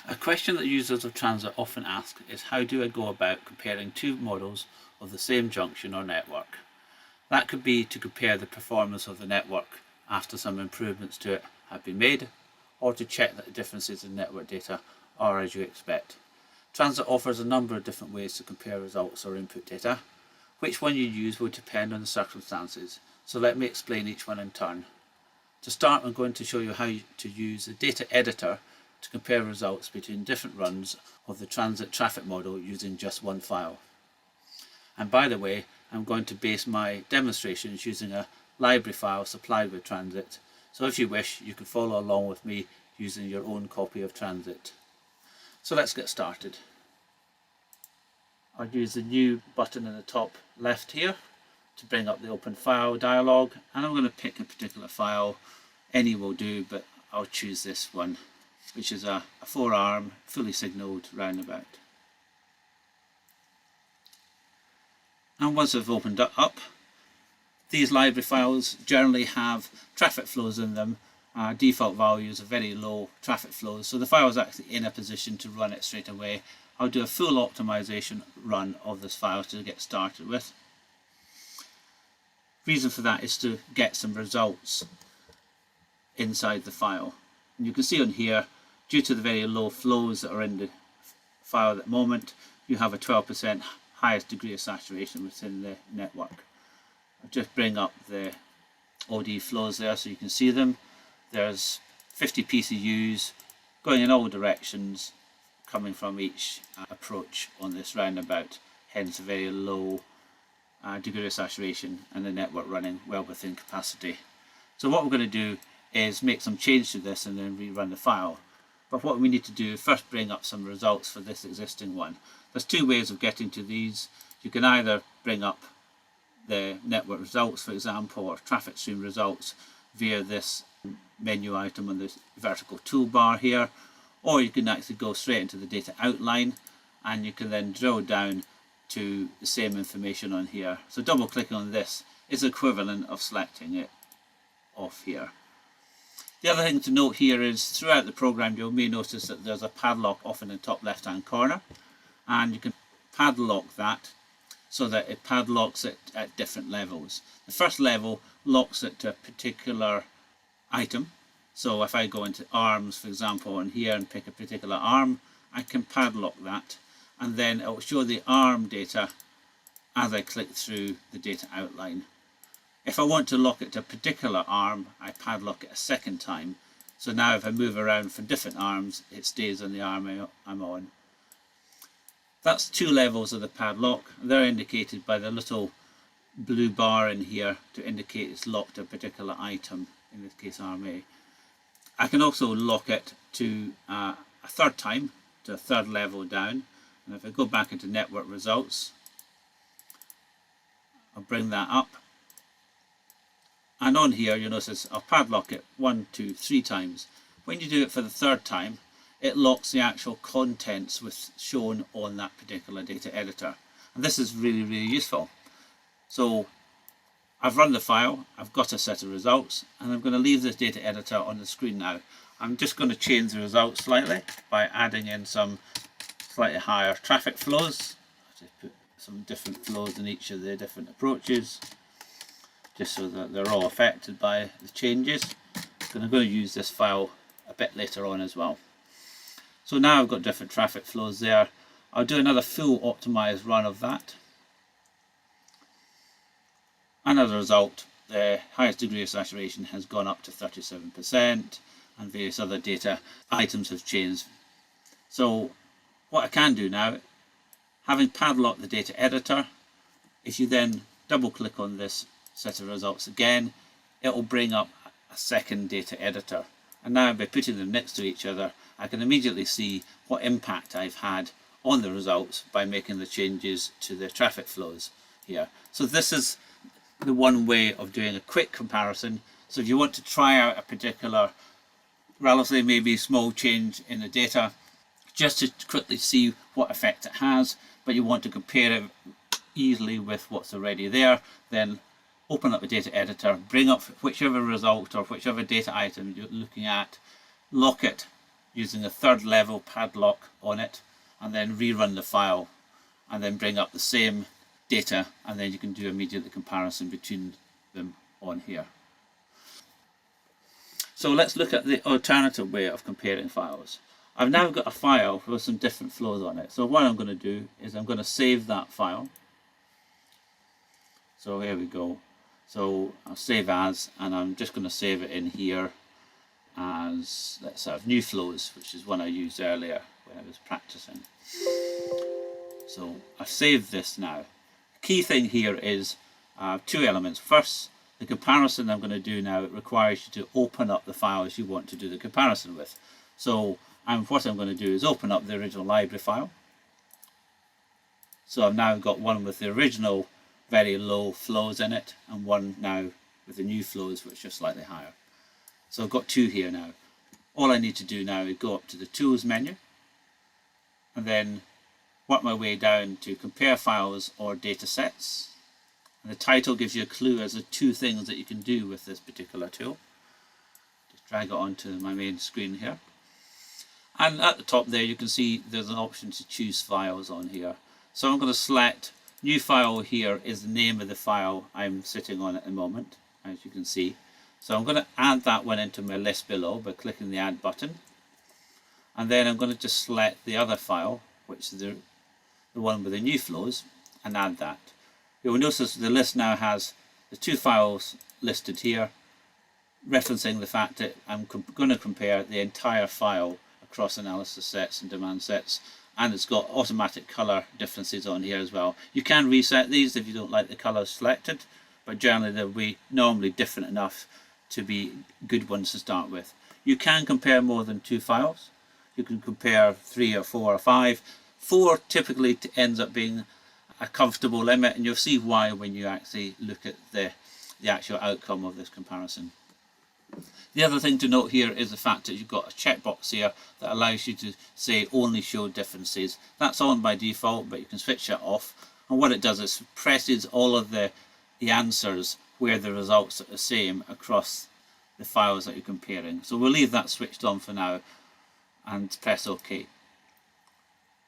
A question that users of TRANSYT often ask is, how do I go about comparing two models of the same junction or network? That could be to compare the performance of the network after some improvements to it have been made, or to check that the differences in network data are as you expect. TRANSYT offers a number of different ways to compare results or input data. Which one you use will depend on the circumstances, so let me explain each one in turn. To start, I'm going to show you how to use the data editor to compare results between different runs of the TRANSYT traffic model using just one file. And by the way, I'm going to base my demonstrations using a library file supplied with TRANSYT, so if you wish, you can follow along with me using your own copy of TRANSYT. So let's get started. I'll use the new button in the top left here to bring up the open file dialog, and I'm going to pick a particular file. Any will do, but I'll choose this one, which is a 4-arm fully signalled roundabout. And once I've opened it up, these library files generally have traffic flows in them. Default values are very low traffic flows, so the file is actually in a position to run it straight away. I'll do a full optimization run of this file to get started with. Reason for that is to get some results inside the file. And you can see on here, due to the very low flows that are in the file at the moment, you have a 12% highest degree of saturation within the network. I'll just bring up the OD flows there so you can see them. There's 50 PCUs going in all directions coming from each approach on this roundabout, hence a very low degree of saturation and the network running well within capacity. So what we're going to do is make some change to this and then rerun the file. But what we need to do is first bring up some results for this existing one. There's two ways of getting to these. You can either bring up the network results, for example, or traffic stream results via this menu item on the vertical toolbar here, or you can actually go straight into the data outline and you can then drill down to the same information on here. So double clicking on this is equivalent of selecting it off here. The other thing to note here is throughout the program you may notice that there's a padlock off in the top left hand corner, and you can padlock that so that it padlocks it at different levels. The first level locks it to a particular item. So if I go into arms, for example, on here and pick a particular arm, I can padlock that, and then it will show the arm data as I click through the data outline. If I want to lock it to a particular arm, I padlock it a second time. So now if I move around for different arms, it stays on the arm I'm on. That's two levels of the padlock. They're indicated by the little blue bar in here to indicate it's locked to a particular item, in this case arm A. I can also lock it to a third time, to a third level down. And if I go back into network results, I'll bring that up. And on here, you'll notice I'll padlock it 1, 2, 3 times. When you do it for the third time, it locks the actual contents shown on that particular data editor. And this is really, really useful. So I've run the file, I've got a set of results, and I'm going to leave this data editor on the screen now. I'm just going to change the results slightly by adding in some slightly higher traffic flows. I'll just put some different flows in each of the different approaches, just so that they're all affected by the changes. And I'm going to use this file a bit later on as well. So now I've got different traffic flows there. I'll do another full optimized run of that. And as a result, the highest degree of saturation has gone up to 37%, and various other data items have changed. So what I can do now, having padlocked the data editor, if you then double click on this set of results again, it will bring up a second data editor. And now by putting them next to each other, I can immediately see what impact I've had on the results by making the changes to the traffic flows here. So this is the one way of doing a quick comparison. So if you want to try out a particular relatively maybe small change in the data, just to quickly see what effect it has, but you want to compare it easily with what's already there, then open up the data editor, bring up whichever result or whichever data item you're looking at, lock it using a third level padlock on it, and then rerun the file, and then bring up the same data, and then you can do immediate comparison between them on here. So let's look at the alternative way of comparing files. I've now got a file with some different flows on it. So what I'm going to do is I'm going to save that file. So here we go. So I'll save as, and I'm just going to save it in here as, let's have new flows, which is one I used earlier when I was practicing. So I've saved this now. The key thing here is two elements. First, the comparison I'm going to do now, it requires you to open up the files you want to do the comparison with. So what I'm going to do is open up the original library file. So I've now got one with the original very low flows in it, and one now with the new flows which are slightly higher. So I've got two here now. All I need to do now is go up to the Tools menu, and then work my way down to Compare Files or Data Sets. And the title gives you a clue as to two things that you can do with this particular tool. Just drag it onto my main screen here. And at the top there you can see there's an option to choose files on here. So I'm going to select New File. Here is the name of the file I'm sitting on at the moment, as you can see. So I'm going to add that one into my list below by clicking the Add button. And then I'm going to just select the other file, which is the one with the new flows, and add that. You'll notice the list now has the two files listed here, referencing the fact that I'm going to compare the entire file across analysis sets and demand sets, and it's got automatic color differences on here as well. You can reset these if you don't like the colors selected, but generally they'll be normally different enough to be good ones to start with. You can compare more than two files. You can compare 3 or 4 or 5. 4 typically ends up being a comfortable limit, and you'll see why when you actually look at the actual outcome of this comparison. The other thing to note here is the fact that you've got a checkbox here that allows you to say only show differences. That's on by default, but you can switch it off, and what it does is presses all of the answers where the results are the same across the files that you're comparing. So we'll leave that switched on for now and press OK.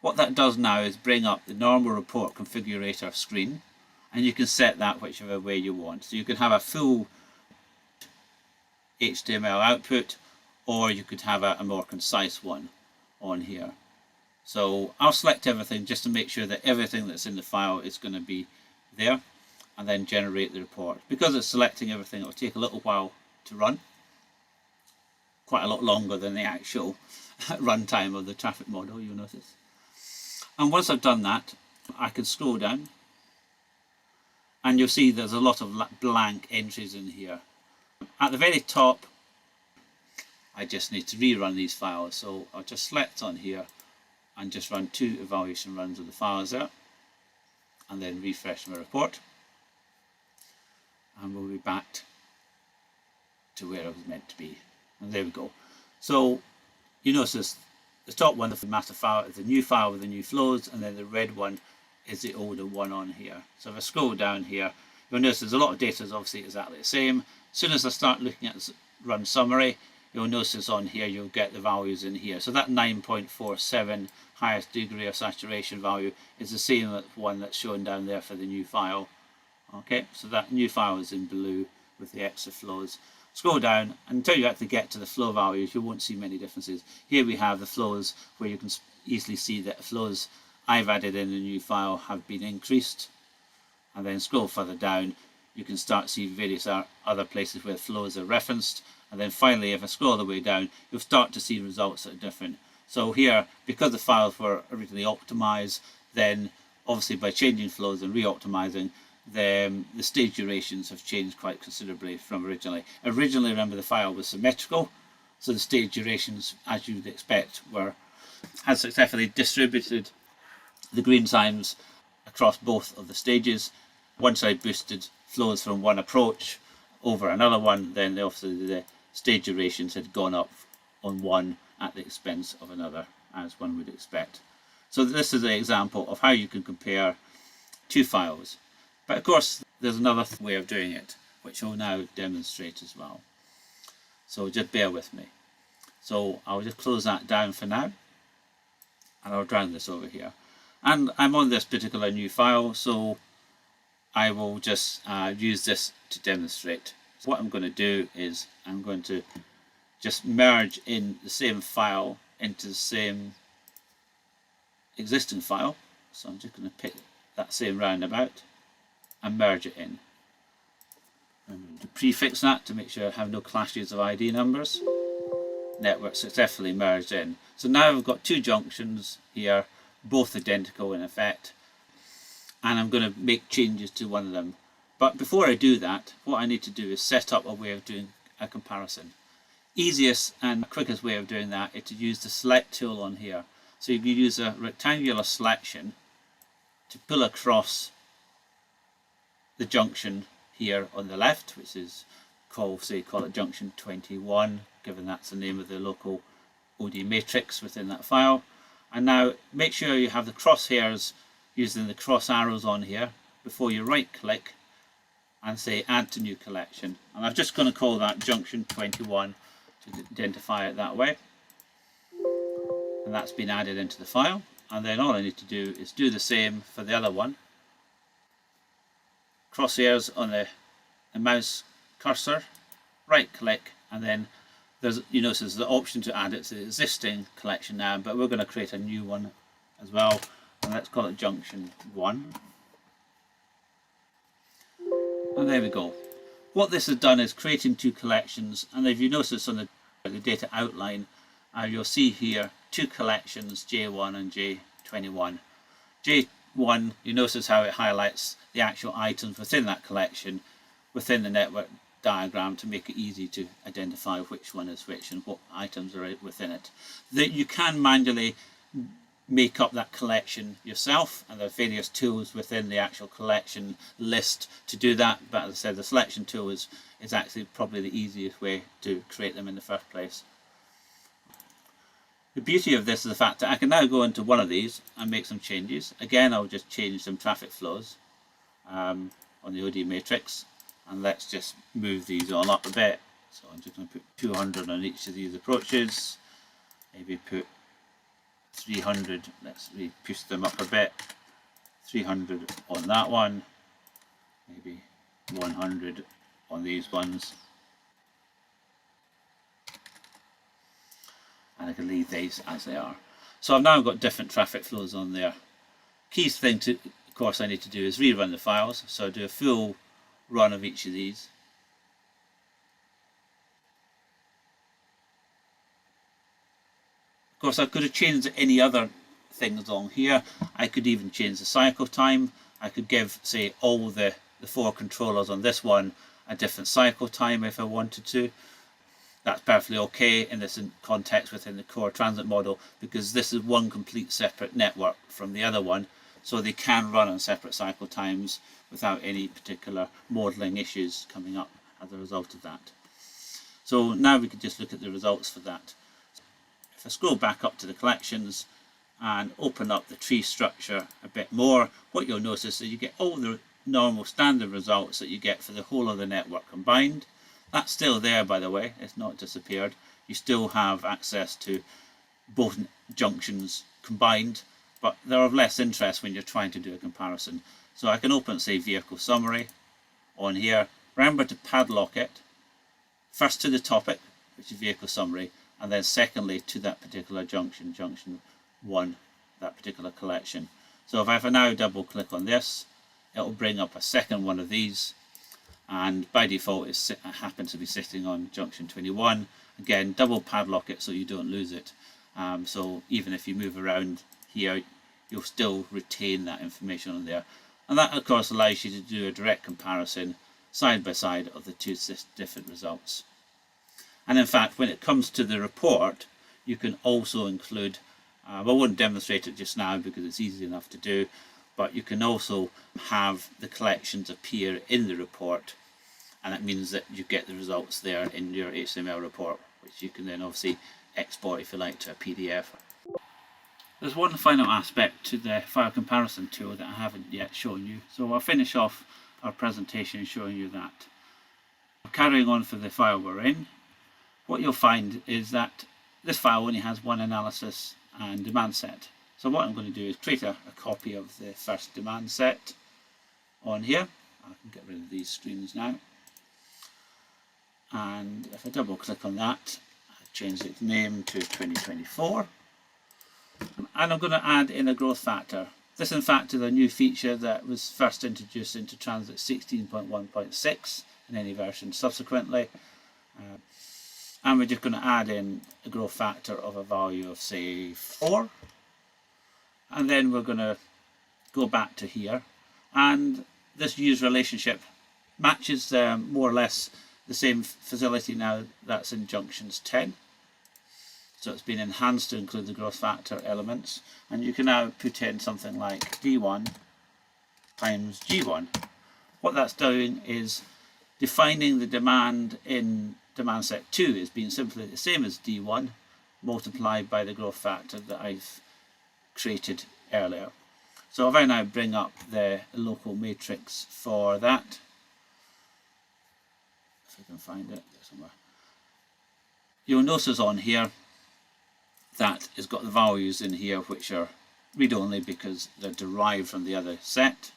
What that does now is bring up the normal report configurator screen, and you can set that whichever way you want. So you can have a full HTML output, or you could have a more concise one on here. So I'll select everything just to make sure that everything that's in the file is going to be there, and then generate the report. Because it's selecting everything, it will take a little while to run, quite a lot longer than the actual runtime of the traffic model, you'll notice. And once I've done that, I can scroll down, and you'll see there's a lot of blank entries in here. At the very top, I just need to rerun these files, so I'll just select on here and just run 2 evaluation runs of the files there, and then refresh my report, and we'll be back to where I was meant to be. And there we go. So you notice the top one, the master file, is the new file with the new flows, and then the red one is the older one on here. So if I scroll down here, you'll notice there's a lot of data is obviously exactly the same. As soon as I start looking at run summary, you'll notice on here you'll get the values in here. So that 9.47 highest degree of saturation value is the same one that's shown down there for the new file. Okay, so that new file is in blue with the extra flows. Scroll down, and until you actually get to the flow values, you won't see many differences. Here we have the flows where you can easily see that the flows I've added in the new file have been increased. And then scroll further down, you can start to see various other places where flows are referenced. And then finally, if I scroll all the way down, you'll start to see results that are different. So here, because the files were originally optimized, then obviously by changing flows and re-optimizing, the stage durations have changed quite considerably from originally. Originally, remember, the file was symmetrical, so the stage durations, as you'd expect, had successfully distributed the green times across both of the stages. Once I boosted flows from one approach over another one, then obviously the stage durations had gone up on one at the expense of another, as one would expect. So this is an example of how you can compare two files. But of course, there's another way of doing it, which I'll now demonstrate as well. So just bear with me. So I'll just close that down for now, and I'll drag this over here. And I'm on this particular new file, so I will just use this to demonstrate. So what I'm going to do is I'm going to just merge in the same file into the same existing file. So I'm just going to pick that same roundabout and merge it in. I'm going to prefix that to make sure I have no clashes of ID numbers. Network successfully merged in. So now I've got two junctions here, both identical in effect, and I'm going to make changes to one of them. But before I do that, what I need to do is set up a way of doing a comparison. Easiest and quickest way of doing that is to use the select tool on here. So you use a rectangular selection to pull across the junction here on the left, which is call it junction 21, given that's the name of the local OD matrix within that file. And now make sure you have the crosshairs using the cross arrows on here before you right click and say add to new collection. And I'm just going to call that junction 21 to identify it that way. And that's been added into the file. And then all I need to do is do the same for the other one. Crosshairs on the mouse cursor, right click, and then you notice there's the option to add it to the existing collection now, but we're going to create a new one as well, and let's call it junction 1. And there we go. What this has done is creating two collections, and if you notice on the data outline, you'll see here two collections, J1 and J21. J1, you notice how it highlights the actual items within that collection within the network diagram to make it easy to identify which one is which and what items are within it. That you can manually make up that collection yourself, and there are various tools within the actual collection list to do that, but as I said, the selection tool is actually probably the easiest way to create them in the first place. The beauty of this is the fact that I can now go into one of these and make some changes. Again, I'll just change some traffic flows on the OD matrix, and let's just move these all up a bit. So I'm just going to put 200 on each of these approaches, maybe put 300, let's push them up a bit, 300 on that one, maybe 100 on these ones, and I can leave these as they are. So I've now got different traffic flows on there. Key thing to, of course, I need to do is rerun the files, so I do a full run of each of these. Of course, I could have changed any other things along here. I could even change the cycle time. I could give, say, all the 4 controllers on this one a different cycle time if I wanted to. That's perfectly okay in this context within the core transit model, because this is one complete separate network from the other one, so they can run on separate cycle times without any particular modeling issues coming up as a result of that. So now we can just look at the results for that. If I scroll back up to the collections and open up the tree structure a bit more, what you'll notice is you get all the normal standard results that you get for the whole of the network combined. That's still there, by the way, it's not disappeared. You still have access to both junctions combined, but they're of less interest when you're trying to do a comparison. So I can open, say, vehicle summary on here. Remember to padlock it first to the topic, which is vehicle summary, and then secondly to that particular junction, junction 1, that particular collection. So if I now double click on this, it will bring up a second one of these, and by default it happens to be sitting on junction 21. Again, double padlock it so you don't lose it. So even if you move around here, you'll still retain that information on there. And that, of course, allows you to do a direct comparison side by side of the two different results. And in fact, when it comes to the report, you can also include, I won't demonstrate it just now because it's easy enough to do, but you can also have the collections appear in the report, and that means that you get the results there in your HTML report, which you can then obviously export, if you like, to a PDF. There's one final aspect to the file comparison tool that I haven't yet shown you, so I'll finish off our presentation showing you that. Carrying on for the file we're in, what you'll find is that this file only has one analysis and demand set. So what I'm going to do is create a copy of the first demand set on here. I can get rid of these screens now. And if I double click on that, I change its name to 2024. And I'm going to add in a growth factor. This in fact is a new feature that was first introduced into TRANSYT 16.1.6 in any version subsequently. And we're just going to add in a growth factor of a value of say 4. And then we're going to go back to here. And this use relationship matches more or less the same facility now that's in junctions 10. So it's been enhanced to include the growth factor elements, and you can now put in something like D1 times G1. What that's doing is defining the demand in demand set 2 as being simply the same as D1 multiplied by the growth factor that I've created earlier. So if I now bring up the local matrix for that, if I can find it somewhere, you'll notice on here that it's got the values in here which are read-only because they're derived from the other set,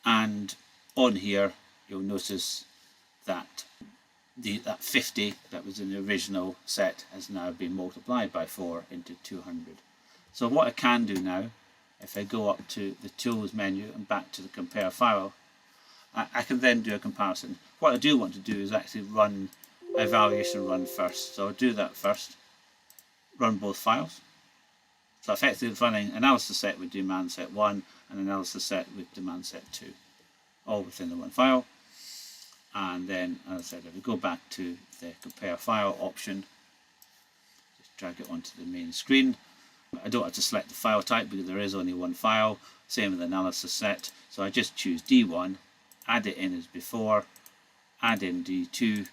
and on here you'll notice that that 50 that was in the original set has now been multiplied by 4 into 200. So what I can do now, if I go up to the Tools menu and back to the Compare File, I can then do a comparison. What I do want to do is actually run a evaluation run first. So I'll do that first. Run both files. So effectively running analysis set with demand set 1 and analysis set with demand set 2, all within the one file. And then, as I said, if we go back to the compare file option, just drag it onto the main screen. I don't have to select the file type because there is only one file. Same with the analysis set. So I just choose D1, add it in as before, add in D2,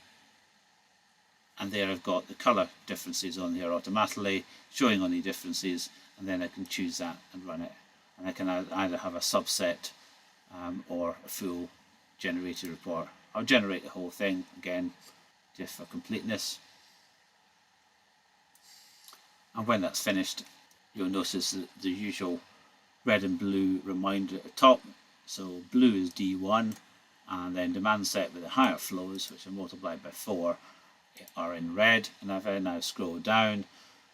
and there I've got the colour differences on here automatically, showing only differences, and then I can choose that and run it. And I can either have a subset or a full generated report. I'll generate the whole thing again, just for completeness. And when that's finished, you'll notice the usual red and blue reminder at the top. So blue is D1, and then demand set with the higher flows, which are multiplied by 4, are in red. And if I now scroll down,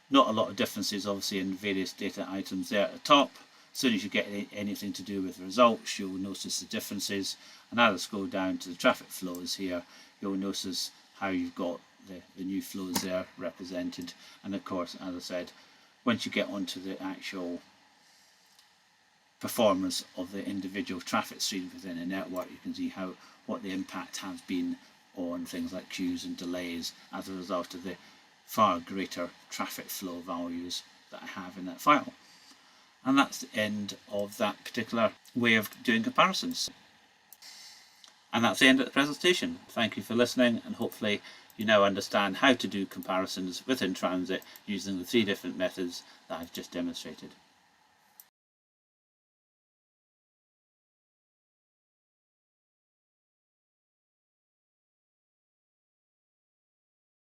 not a lot of differences obviously in various data items there at the top. As soon as you get anything to do with results, you'll notice the differences. And as I scroll down to the traffic flows here, you'll notice how you've got the new flows there represented. And of course, as I said, once you get onto the actual performance of the individual traffic streams within a network, you can see what the impact has been on things like queues and delays as a result of the far greater traffic flow values that I have in that file. And that's the end of that particular way of doing comparisons. And that's the end of the presentation. Thank you for listening, and hopefully you now understand how to do comparisons within TRANSYT using the 3 different methods that I've just demonstrated.